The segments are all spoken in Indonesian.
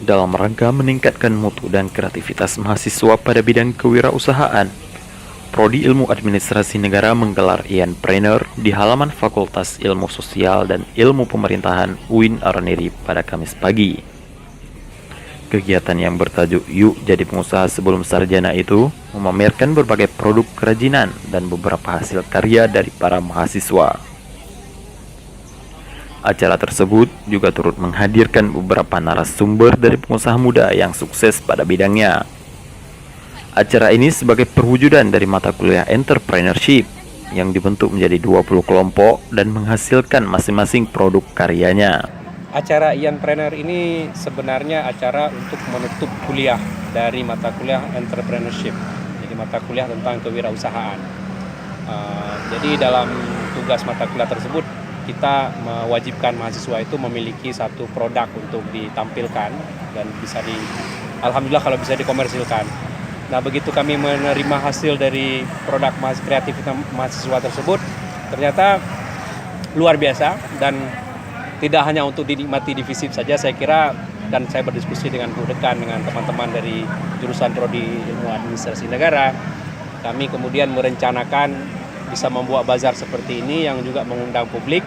dalam rangka meningkatkan mutu dan kreativitas mahasiswa pada bidang kewirausahaan. Prodi Ilmu Administrasi Negara menggelar Ianpreneur di halaman Fakultas Ilmu Sosial dan Ilmu Pemerintahan UIN Araniri pada Kamis pagi. Kegiatan yang bertajuk Yuk Jadi Pengusaha Sebelum Sarjana itu memamerkan berbagai produk kerajinan dan beberapa hasil karya dari para mahasiswa. Acara tersebut juga turut menghadirkan beberapa narasumber dari pengusaha muda yang sukses pada bidangnya. Acara ini sebagai perwujudan dari mata kuliah Entrepreneurship yang dibentuk menjadi 20 kelompok dan menghasilkan masing-masing produk karyanya. Acara Ianpreneur ini sebenarnya acara untuk menutup kuliah dari mata kuliah Entrepreneurship, jadi mata kuliah tentang kewirausahaan. Jadi dalam tugas mata kuliah tersebut kita mewajibkan mahasiswa itu memiliki satu produk untuk ditampilkan dan alhamdulillah kalau bisa dikomersilkan. Nah, begitu kami menerima hasil dari produk kreatif mahasiswa tersebut, ternyata luar biasa dan tidak hanya untuk dinikmati di FISIP saja, saya kira, dan saya berdiskusi dengan Bu Dekan, dengan teman-teman dari jurusan Prodi Ilmu Administrasi Negara, kami kemudian merencanakan bisa membuat bazar seperti ini yang juga mengundang publik.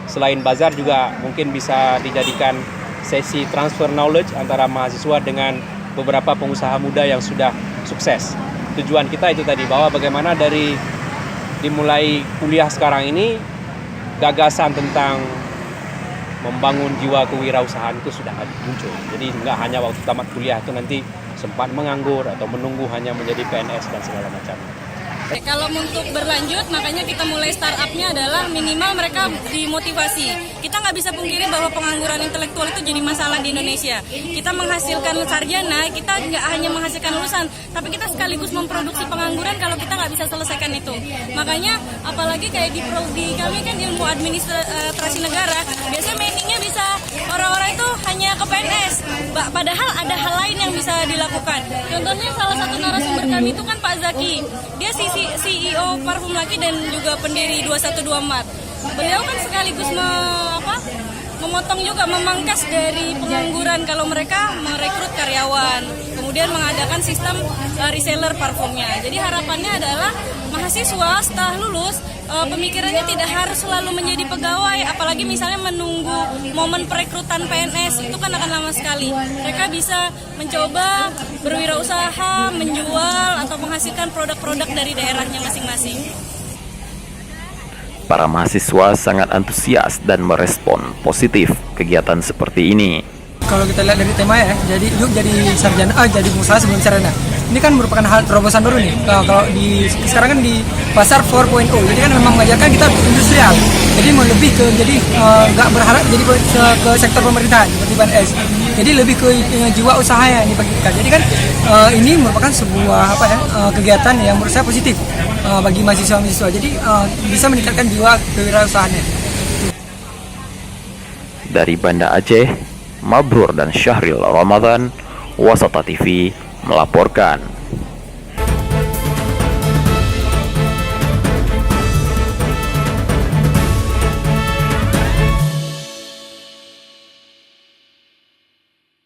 Selain bazar juga mungkin bisa dijadikan sesi transfer knowledge antara mahasiswa dengan beberapa pengusaha muda yang sudah sukses. Tujuan kita itu tadi, bahwa bagaimana dari dimulai kuliah sekarang ini, gagasan tentang membangun jiwa kewirausahaan itu sudah muncul. Jadi nggak hanya waktu tamat kuliah itu nanti sempat menganggur atau menunggu hanya menjadi PNS dan segala macam. Kalau untuk berlanjut, makanya kita mulai startupnya adalah minimal mereka dimotivasi. Kita nggak bisa pungkiri bahwa pengangguran intelektual itu jadi masalah di Indonesia. Kita menghasilkan sarjana, kita nggak hanya menghasilkan lulusan, tapi kita sekaligus memproduksi pengangguran kalau kita nggak bisa selesaikan itu. Makanya apalagi kayak di prodi kami kan ilmu administrasi negara, biasanya mainingnya bisa orang-orang itu hanya ke PNS. Padahal ada hal lain yang bisa dilakukan. Contohnya salah satu narasumber kami itu kan Pak Zaki. Dia CEO Parfum Laki dan juga pendiri 212 Mart. Beliau kan sekaligus memotong juga, memangkas dari pengangguran kalau mereka merekrut karyawan, kemudian mengadakan sistem reseller parfumnya. Jadi harapannya adalah mahasiswa setelah lulus pemikirannya tidak harus selalu menjadi pegawai, apalagi misalnya menunggu momen perekrutan PNS, itu kan akan lama sekali. Mereka bisa mencoba berwirausaha, menjual atau menghasilkan produk-produk dari daerahnya masing-masing. Para mahasiswa sangat antusias dan merespon positif kegiatan seperti ini. Kalau kita lihat dari tema ya, jadi yuk jadi sarjana, jadi pengusaha sebelum sarjana. Ini kan merupakan hal terobosan baru nih. Kalau di sekarang kan di pasar 4.0, jadi kan memang mengajarkan kita industrial. Jadi mau lebih ke, jadi nggak berharap jadi ke sektor pemerintahan seperti PNS. Jadi lebih ke jiwa usaha yang dibagikan. Jadi kan ini merupakan sebuah kegiatan yang menurut saya positif bagi mahasiswa-mahasiswa. Jadi bisa meningkatkan jiwa kewirausahaannya. Dari Banda Aceh, Mabrur dan Syahril Ramadan, Wasata TV melaporkan.